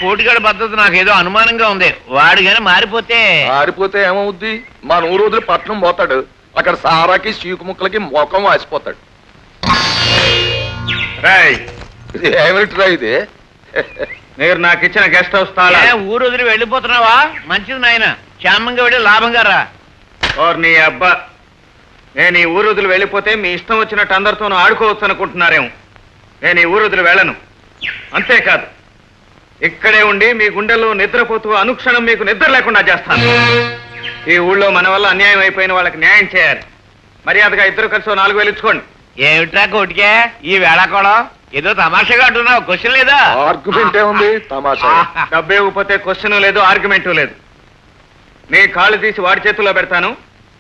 కోటిగాడి పద్ధతి నాకేదో అనుమానంగా ఉంది. వాడు గాని మారిపోతే ఏమవుద్ది? మా 100 రోజులు పట్నం పోతాడు. అక్కడ సారాకి చీకు ముక్కలకి మొఖం వాసిపోతాడు. ఏమిట్రా ఇది? మీరు నాకు ఇచ్చిన గెస్ట్ హౌస్ ఊరు వదిలి వెళ్ళిపోతున్నావా? మంచిది నాయన, క్షేమంగా వెళ్ళి లాభంగా రా. నీ అబ్బా, నేను ఈ ఊరు వదిలి వెళ్ళిపోతే మీ ఇష్టం వచ్చినట్టు అందరితోనూ ఆడుకోవచ్చు అనుకుంటున్నారేమో. నేను ఈ ఊరు వదిలి వెళ్ళను. అంతేకాదు, ఇక్కడే ఉండి మీ గుండెల్లో నిద్రపోతూ అనుక్షణం మీకు నిద్ర లేకుండా చేస్తాను. ఈ ఊళ్ళో మన వల్ల అన్యాయం అయిపోయిన వాళ్ళకి న్యాయం చేయాలి. మర్యాదగా ఇద్దరు కలిసి 4,000 ఇచ్చుకోండి. ఏమిట్రా కోటికే ఈ వేళాకోళం? ఏదో తమాషాగా అంటున్నావు, క్వశ్చన్ లేదా? ఆర్గ్యుమెంట్ ఏముంది? తమాషా. డబ్బు ఇవ్వకపోతే క్వశ్చన్ లేదు, ఆర్గ్యుమెంట్ లేదు. నీ కాళ్ళు తీసి వాడి చేతుల్లో పెడతాను,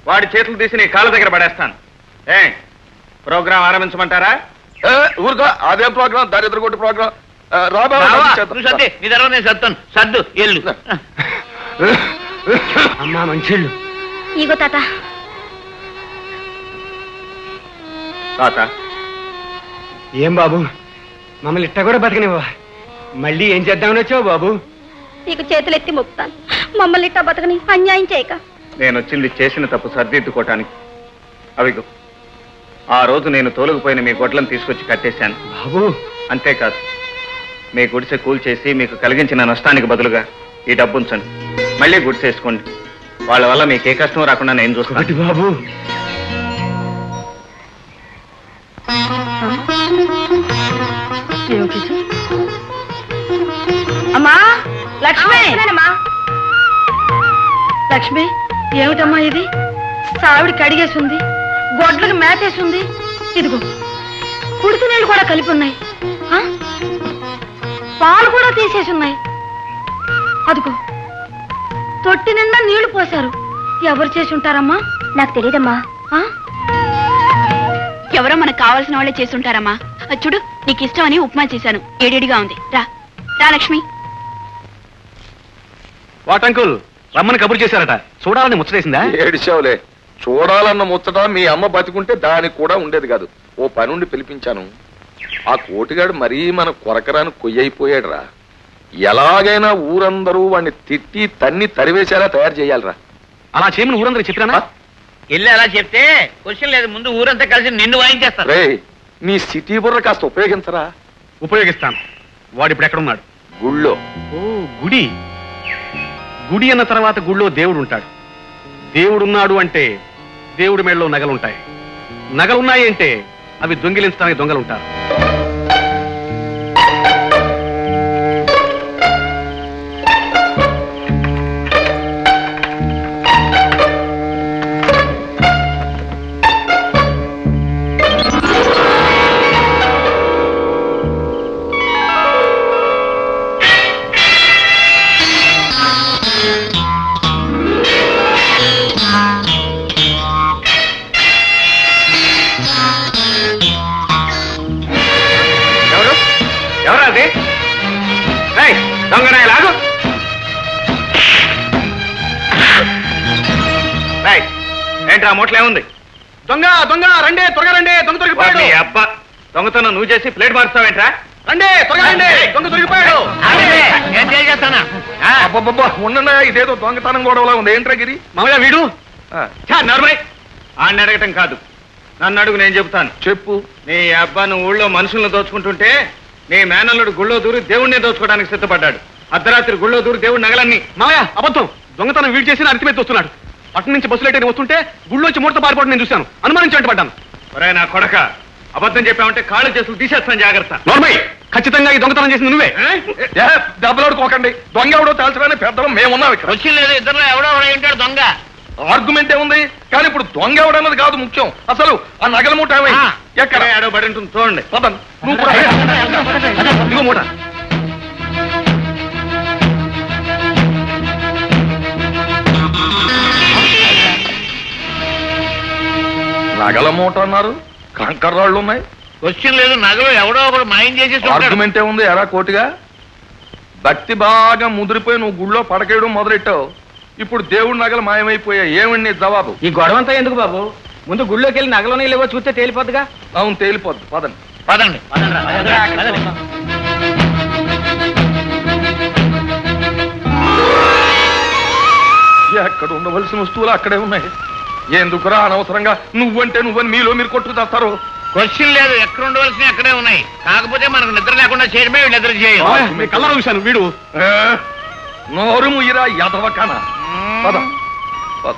వాడి చేతులు తీసి నీ కాళ్ళ దగ్గర పడేస్తాను. ప్రోగ్రాం ఆరంభించమంటారా? ఊరుగా అదే ప్రోగ్రాం, దరిద్ర కొట్టు ప్రోగ్రాం. నీ తర్వాత నేను సత్తాను. సర్దు ఎల్లు. అమ్మా మంచిళ్ళు. ఇగో తాత. తాత ఏం బాబు, మమ్మల్ని ఇట్ట కూడా బతకనివ్వ? మళ్ళీ ఏం చేద్దామని వచ్చావు బాబు? నీకు చేతులెత్తి మొక్కుతాను, మమ్మల్ని ఇట్టా బతకని అన్యాయం చేయక. నేను వచ్చింది చేసిన తప్పు సర్దిద్దుకోవటానికి. అవిగో ఆ రోజు నేను తోలుకుపోయిన మీ గొడ్లను తీసుకొచ్చి కట్టేశాను బాబు. అంతేకాదు, మీ గుడిసె కూల్చేసి మీకు కలిగించిన నష్టానికి బదులుగా ఈ డబ్బు ఉంచండి. మళ్ళీ గుడిసేసుకోండి. వాళ్ళ వల్ల మీకు ఏ కష్టం రాకుండా నేను చూస్తాను బాబు. అమ్మా లక్ష్మి, లక్ష్మి ఏమిటమ్మా ఇది? సావిడి కడిగేసింది, గొడ్లకు మేతేసింది. ఇదిగో కుడితి నీళ్ళు కూడా కలిపి ఉన్నాయి, పాలు కూడా తీసేసి ఉన్నాయి. అదిగో తొట్టి నిండా నీళ్లు పోశారు. ఎవరు చేసి ఉంటారమ్మా? నాకు తెలియదమ్మా. ఎవరో మనకు కావాల్సిన వాళ్ళే చేసుంటారమ్మా. చూడు, నీకు ఇష్టమని ఉప్మా చేశాను, ఏడేడిగా ఉంది. రా రా లక్ష్మి. వాటంకుల్ రమ్మని కబురు చేశారట, చూడాలని ముచ్చటేసిందా? ఏడిచావులే, చూడాలన్న ముచ్చట మీ అమ్మ బతికుంటే దానికి కూడా ఉండేది కాదు. ఓ పనుండి పిలిపించాను. ఆ కోటిగాడు మరీ మన కొరకరాని కొయ్యైపోయాడు రా. ఎలాగైనా ఊరందరూ వాడిని తిట్టి తన్ని తరివేసేలా తయారు చేయాలరా. అలా చేయమని ఊరందరూ చెప్పినా? ఇల్లు అలా చెప్తే క్వశ్చన్ లేదు, ముందు ఊరంతా కలిసి నిన్ను వాయించేస్తారు. రే, నీ సిటీ బుర్ర కాస్త ఉపయోగించరా. ఉపయోగిస్తాను. వాడు ఇప్పుడు ఎక్కడున్నాడు? గుళ్ళో. ఓ గుడి. గుడి అన్న తర్వాత గుళ్ళో దేవుడు ఉంటాడు. దేవుడున్నాడు అంటే దేవుడి మెడలో నగలుంటాయి. నగలున్నాయి అంటే అవి దొంగిలించడానికి దొంగలుంటారు. ఏంట్రా మూటలు ఏముంది? దొంగ దొంగ రండి, త్వరగా రండి, దొంగ దొరికిపోయాడు. అబ్బా, దొంగతనం నువ్వు చేసి ప్లేట్ మారుస్తావేంట్రా? రండి, త్వరగా రండి, దొంగ దొరికిపోయాడు. ఉండన్నా, ఇదేదో దొంగతనం గొడవలా ఉంది. ఏంట్రా గిరి? మామయ్య వీడు. నర్మయ్, ఆడిని అడగటం కాదు, నన్ను అడుగు, నేను చెబుతాను. చెప్పు. నీ అబ్బా నువ్వు ఊళ్ళో మనుషులను దోచుకుంటుంటే నీ మేనల్లుడు గుళ్ళో దూరి దేవుణ్ణి దోచుకోవడానికి సిద్ధపడ్డాడు. అర్ధరాత్రి గుళ్ళో దూరి దేవుడు నగలన్నీ. మామయ్య అబద్ధం. దొంగతనం వీడు చేసి అరటి మీద వస్తున్నాడు. పట్టణం నుంచి బస్సులు ఎట్టని వస్తుంటే గుళ్ళోంచి మూడతో పారిపోవడం నేను చూశాను. అనుమానించి పడ్డాను. ఒరే నా కొడక, అబద్ధం చెప్పామంటే కాళ్ళు చేతులు తీసేస్తాను, జాగ్రత్త. నోర్మయ్, ఖచ్చితంగా ఈ దొంగతనం చేసింది నువ్వే. దెబ్బలాడుకోకండి. దొంగ ఎవడో తేల్చడానికి పెద్దలు మేమున్నాం ఇక్కడ. వచ్చింది లేదు, ఇద్దరు ఎవడో ఉంటాడు దొంగ. ఆర్గ్యుమెంట్ ఏముంది? కానీ ఇప్పుడు దొంగ ఎవడన్నది కాదు ముఖ్యం. అసలు ఆ నగల మూట ఎక్కడ ఏడో బడి ఉంటుంది చూడండి. నువ్వు కూడా ఇదిగో మూట. నగల మూట అన్నారు, కంకర్ రాళ్ళు ఉన్నాయి. క్వశ్చన్ లేదు, నగలు ఎవడో ఒకడు మాయం చేసి. ఆర్గ్యుమెంట్ ఏముంది? ఎరా కోటిగా, భక్తి బాగా ముదిరిపోయి నువ్వు గుళ్ళో పడకేయడం మొదలెట్టావు. ఇప్పుడు దేవుడి నగలు మాయమైపోయాయి. ఏమండి జవాబు? ఈ గొడవంతా ఎందుకు బాబు? ముందు గుళ్ళోకి వెళ్ళి నగలోనే లేవో చూస్తే తేలిపోద్దుగా. అవును, తేలిపోద్దు. పదండి పదండి. ఎక్కడ ఉండవలసిన వస్తువులు అక్కడే ఉన్నాయి. ఎందుకురా అనవసరంగా నువ్వంటే నువ్వని మీలో మీరు కొట్టుకు తెస్తారు. క్వశ్చన్ లేదు, ఎక్కడ ఉండవలసిన అక్కడే ఉన్నాయి. కాకపోతే మనకు నిద్ర లేకుండా చేయడమే వీళ్ళు నిద్ర చేయాలి. కళ్ళలో చూశాను వీడు. నోరు ముయ్యరా యదవకానా. పద పద.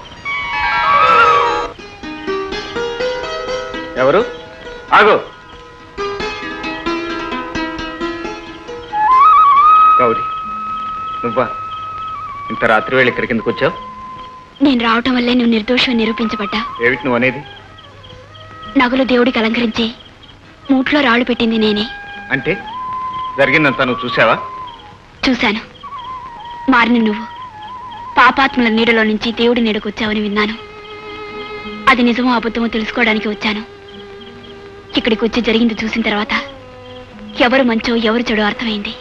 ఎవరు? ఆగు. గౌరీ, నువ్వా? ఇంత రాత్రి వేళ ఇక్కడికి ఎందుకు వచ్చావు? నేను రావటం వల్లే నువ్వు నిర్దోషం నిరూపించబడ్డా. ఏమిటి నువ్వు అనేది? నగలు దేవుడికి అలంకరించి మూట్లో రాళ్ళు పెట్టింది నేనే. అంటే జరిగిందంతా నువ్వు చూసావా? చూశాను. మారిన నువ్వు పాపాత్ముల నీడలో నుంచి దేవుడి నీడకు వచ్చావని విన్నాను. అది నిజమో అబద్ధమో తెలుసుకోవడానికి వచ్చాను. ఇక్కడికి వచ్చి జరిగింది చూసిన తర్వాత ఎవరు మంచో ఎవరు చెడో అర్థమైంది.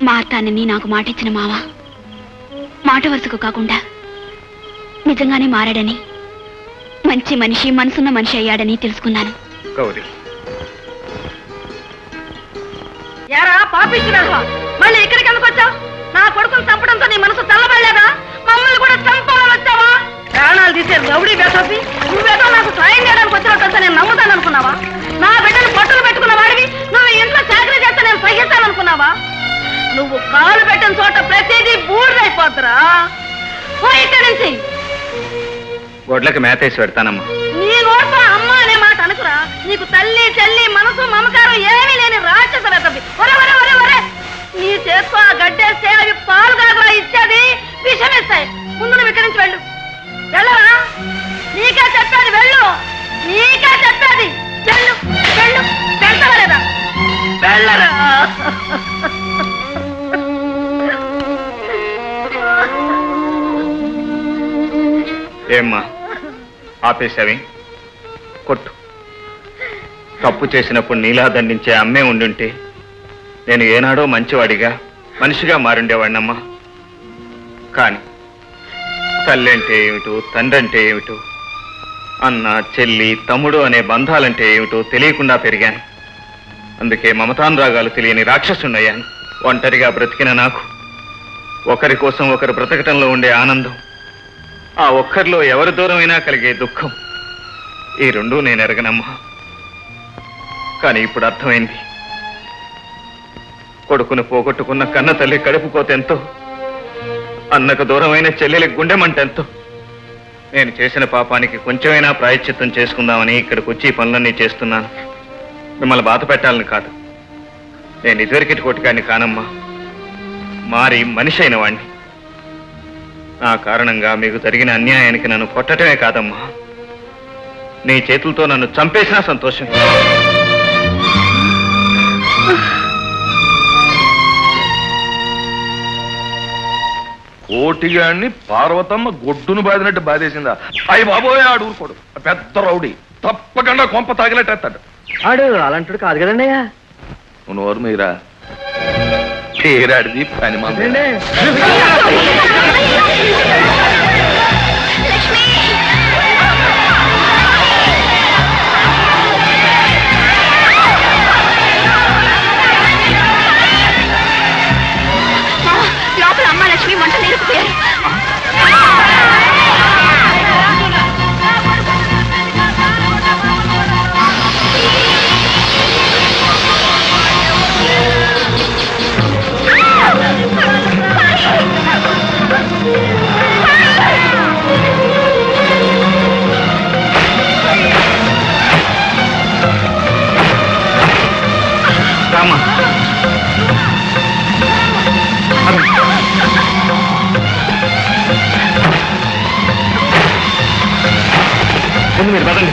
మారతానని నాకు మాటిచ్చిన మావ మాట వరుసకు కాకుండా నిజంగానే మారాడని, మంచి మనిషి, మనసున్న మనిషి అయ్యాడని తెలుసుకున్నాను. గౌరీ, యారా పాపించినాడు, మళ్ళీ ఇక్కడికి ఎందుకు వచ్చావు? నా కొడుకుని చంపడంతో నీ మనసు చల్లబడలేదా? మమ్మల్ని కూడా చంపాలని వచ్చావా? ప్రాణాలు తీసే రౌడీ వేసోపి నువ్వేదో నాకు సాయం చేయడానికి వచ్చినట్టు నేను నమ్ముతాను అనుకున్నావా? నా బిడ్డను పట్టులు పెట్టుకున్న వాడివి నువ్వు ఇంట్లో చాకరీ చేస్తే నేను సహిస్తాననుకున్నావా? నువ్వు కాలు పెట్టిన చోట ప్రతిదీ బూడిదైపోతురా. ఇక్కడి నుంచి గొడ్లకి మేతేసి పెడతానమ్మా. నీ నోట్లో అమ్మ అనే మాట అనుకురా. నీకు తల్లి చెల్లి మనసు మమకారం ఏమీ లేని రాక్షస వెతపి. ఒరే ఒరే ఒరే ఒరే, నీ చేత్తో ఆ గడ్డేస్తే అవి పాలు కాకుండా ఇచ్చేది విషమిస్తాయి. ముందు నువ్వు ఇక్కడి నుంచి వెళ్ళు. వెళ్ళరా? నీకే చెప్పేది వెళ్ళు. నీకే చెప్పేది వెళ్ళు వెళ్ళు. వెళ్తావా లేదా? వెళ్ళరా. ఏమ్మా ఆపేశావి? కొట్టు. తప్పు చేసినప్పుడు నీలా దండించే అమ్మే ఉండుంటే నేను ఏనాడో మంచివాడిగా మనిషిగా మారుండేవాడినమ్మా. కానీ తల్లి అంటే ఏమిటో, తండ్రి అంటే ఏమిటో, అన్న చెల్లి తమ్ముడు అనే బంధాలంటే ఏమిటో తెలియకుండా పెరిగాను. అందుకే మమతానురాగాలు తెలియని రాక్షసున్నయ్యాను. ఒంటరిగా బ్రతికిన నాకు ఒకరి కోసం ఒకరు బ్రతకటంలో ఉండే ఆనందం, ఆ ఒక్కరిలో ఎవరి దూరమైనా కలిగే దుఃఖం, ఈ రెండూ నేను ఎరగనమ్మా. కానీ ఇప్పుడు అర్థమైంది. కొడుకును పోగొట్టుకున్న కన్న తల్లి కడుపుకోతెంతో, అన్నకు దూరమైన చెల్లెలి గుండెమంటెంతో. నేను చేసిన పాపానికి కొంచెమైనా ప్రాయశ్చిత్తం చేసుకుందామని ఇక్కడికి వచ్చి ఈ పనులన్నీ చేస్తున్నాను. మిమ్మల్ని బాధ పెట్టాలని కాదు. నేను ఇదివరకటి కొట్టుకాడిని కానమ్మా, మారి మనిషి అయిన వాణ్ణి. నా కారణంగా మీకు జరిగిన అన్యాయానికి నన్ను కొట్టటమే కాదమ్మా, నీ చేతులతో నన్ను చంపేసినా సంతోషం. కోటిగాడిని పార్వతమ్మ గొడ్డును బాదినట్టు బాధేసిందా? అయ్యి బాబోయే, ఆడు ఊరుకోడు. పెద్ద రౌడీ, తప్పకుండా కొంప తాగినట్టేస్తాడు. ఆడు అలాంటి కాదు కదండి. నువ్వు నోరు మీరా, పేరాడిది పని మంది. లోపల అమ్మ లక్ష్మి వంట నేర్పుతారు. రామ్మా, ముందు మీరు పదండి.